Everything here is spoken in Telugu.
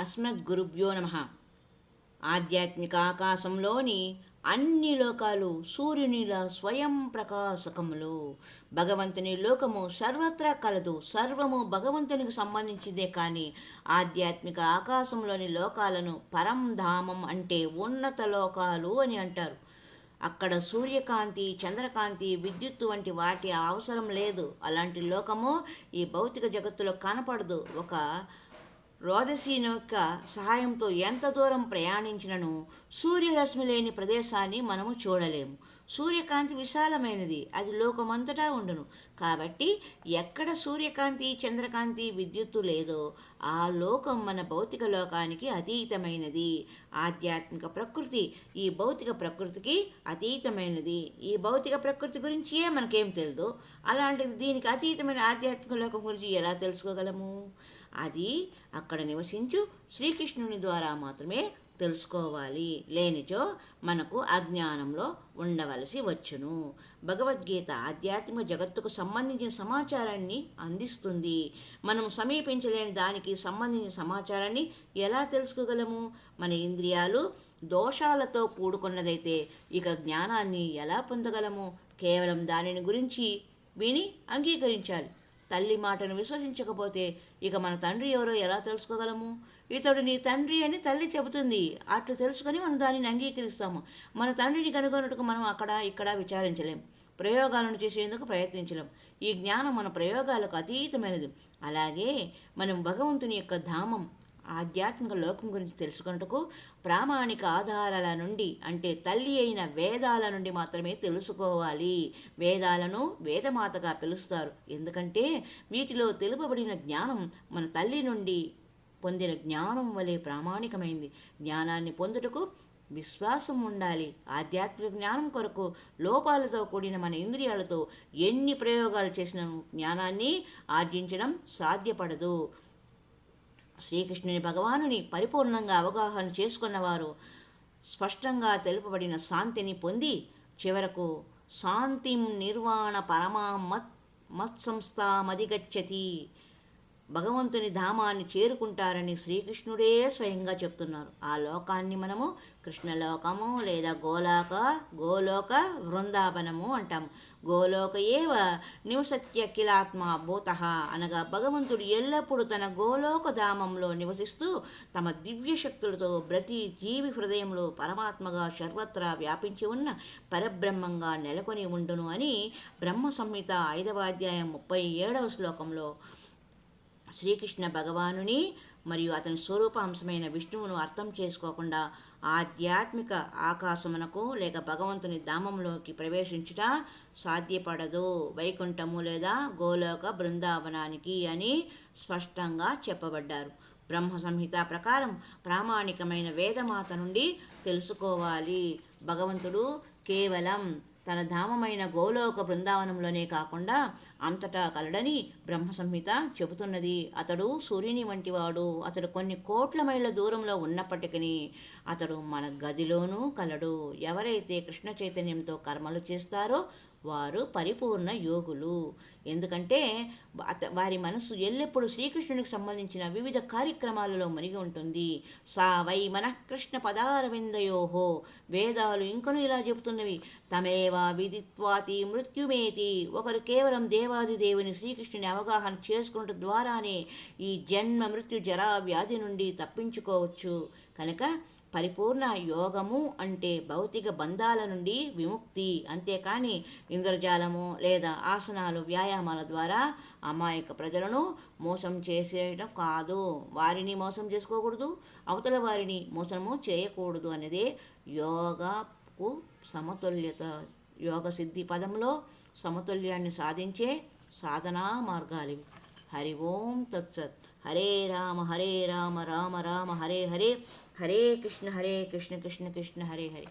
అస్మద్గురుభ్యో నమః. ఆధ్యాత్మిక ఆకాశంలోని అన్ని లోకాలు సూర్యునిలా స్వయం ప్రకాశకములు. భగవంతుని లోకము సర్వత్రా కలదు. సర్వము భగవంతునికి సంబంధించిందే. కానీ ఆధ్యాత్మిక ఆకాశంలోని లోకాలను పరంధామం అంటే ఉన్నత లోకాలు అని అంటారు. అక్కడ సూర్యకాంతి, చంద్రకాంతి, విద్యుత్తు వంటి వాటి అవసరం లేదు. అలాంటి లోకము ఈ భౌతిక జగత్తులో కనపడదు. ఒక రోదసీన యొక్క సహాయంతో ఎంత దూరం ప్రయాణించినను సూర్యరశ్మి లేని ప్రదేశాన్ని మనము చూడలేము. సూర్యకాంతి విశాలమైనది, అది లోకమంతటా ఉండును. కాబట్టి ఎక్కడ సూర్యకాంతి, చంద్రకాంతి, విద్యుత్తు లేదో ఆ లోకం మన భౌతిక లోకానికి అతీతమైనది. ఆధ్యాత్మిక ప్రకృతి ఈ భౌతిక ప్రకృతికి అతీతమైనది. ఈ భౌతిక ప్రకృతి గురించి మనకేం తెలియదు, అలాంటిది దీనికి అతీతమైన ఆధ్యాత్మిక లోకం గురించి ఎలా తెలుసుకోగలము? అది అక్కడ నివసించు శ్రీకృష్ణుని ద్వారా మాత్రమే తెలుసుకోవాలి. లేనిచో మనకు అజ్ఞానంలో ఉండవలసి వచ్చును. భగవద్గీత ఆధ్యాత్మిక జగత్తుకు సంబంధించిన సమాచారాన్ని అందిస్తుంది. మనం సమీపించలేని దానికి సంబంధించిన సమాచారాన్ని ఎలా తెలుసుకోగలము? మన ఇంద్రియాలు దోషాలతో కూడుకున్నదైతే ఇక జ్ఞానాన్ని ఎలా పొందగలము? కేవలం దానిని గురించి విని అంగీకరించాలి. తల్లి మాటను విశ్వసించకపోతే ఇక మన తండ్రి ఎవరో ఎలా తెలుసుకోగలము? ఇతడు నీ తండ్రి అని తల్లి చెబుతుంది. అట్లు తెలుసుకొని మనం దానిని అంగీకరిస్తాము. మన తండ్రిని కనుగొన్నట్టుకు మనం అక్కడ ఇక్కడ విచారించలేం, ప్రయోగాలను చేసేందుకు ప్రయత్నించలేం. ఈ జ్ఞానం మన ప్రయోగాలకు అతీతమైనది. అలాగే మనం భగవంతుని యొక్క ధామం, ఆధ్యాత్మిక లోకం గురించి తెలుసుకున్నట్టుకు ప్రామాణిక ఆధారాల నుండి, అంటే తల్లి అయిన వేదాల నుండి మాత్రమే తెలుసుకోవాలి. వేదాలను వేదమాతగా పిలుస్తారు. ఎందుకంటే వీటిలో తెలుపబడిన జ్ఞానం మన తల్లి నుండి పొందిన జ్ఞానం వలె ప్రామాణికమైంది. జ్ఞానాన్ని పొందుటకు విశ్వాసం ఉండాలి. ఆధ్యాత్మిక జ్ఞానం కొరకు లోపాలతో కూడిన మన ఇంద్రియాలతో ఎన్ని ప్రయోగాలు చేసిన జ్ఞానాన్ని ఆర్జించడం సాధ్యపడదు. శ్రీకృష్ణుని భగవానుని పరిపూర్ణంగా అవగాహన చేసుకున్నవారు స్పష్టంగా తెలుపబడిన శాంతిని పొంది చివరకు శాంతిం నిర్వాణ పరమా మత్సంస్థామధిగచ్చతి, భగవంతుని ధామాన్ని చేరుకుంటారని శ్రీకృష్ణుడే స్వయంగా చెప్తున్నారు. ఆ లోకాన్ని మనము కృష్ణలోకము లేదా గోలోక వృందావనము అంటాము. గోలోక ఏవ నివసత్య కిలాత్మ భూత అనగా భగవంతుడు ఎల్లప్పుడూ తన గోలోక ధామంలో నివసిస్తూ తమ దివ్య శక్తులతో ప్రతి జీవి హృదయంలో పరమాత్మగా సర్వత్రా వ్యాపించి ఉన్న పరబ్రహ్మంగా నెలకొని ఉండును అని బ్రహ్మ సంహిత 5వ అధ్యాయం 37వ శ్లోకంలో శ్రీకృష్ణ భగవానుని మరియు అతని స్వరూపాంశమైన విష్ణువును అర్థం చేసుకోకుండా ఆధ్యాత్మిక ఆకాశమునకు లేక భగవంతుని ధామంలోకి ప్రవేశించుట సాధ్యపడదు. వైకుంఠము లేదా గోలోక బృందావనానికి అని స్పష్టంగా చెప్పబడ్డారు. బ్రహ్మ సంహిత ప్రకారం ప్రామాణికమైన వేదమాత నుండి తెలుసుకోవాలి. భగవంతుడు కేవలం తన ధామమైన గోలోక బృందావనంలోనే కాకుండా అంతటా కలడని బ్రహ్మ సంహిత చెబుతున్నది. అతడు సూర్యుని వంటివాడు. అతడు కొన్ని కోట్ల మైళ్ళ దూరంలో ఉన్నప్పటికీ అతడు మన గదిలోనూ కలడు. ఎవరైతే కృష్ణ చైతన్యంతో కర్మలు చేస్తారో వారు పరిపూర్ణ యోగులు. ఎందుకంటే వారి మనస్సు ఎల్లప్పుడూ శ్రీకృష్ణునికి సంబంధించిన వివిధ కార్యక్రమాలలో మునిగి ఉంటుంది. సా వై మనః కృష్ణ పదారవిందయోహో. వేదాలు ఇంకను ఇలా చెబుతున్నవి, తమేవా విదిత్వాతి మృత్యుమేతి. ఒకరు కేవలం దేవాది దేవుని శ్రీకృష్ణుని అవగాహన చేసుకున్నట్టు ద్వారానే ఈ జన్మ మృత్యు జరా వ్యాధి నుండి తప్పించుకోవచ్చు. కనుక పరిపూర్ణ యోగము అంటే భౌతిక బంధాల నుండి విముక్తి. అంతేకాని ఇంద్రజాలము లేదా ఆసనాలు, వ్యాయామాల ద్వారా అమాయక ప్రజలను మోసం చేసేయడం కాదు. వారిని మోసం చేసుకోకూడదు, అవతల వారిని మోసము చేయకూడదు అనేదే యోగకు సమతుల్యత. యోగ సిద్ధి పదంలో సమతుల్యాన్ని సాధించే సాధనా మార్గాలివి. హరి ఓం తత్సత్. హరే రామ రామ రామ హరే హరే, హరే కృష్ణ కృష్ణ కృష్ణ హరే హరే.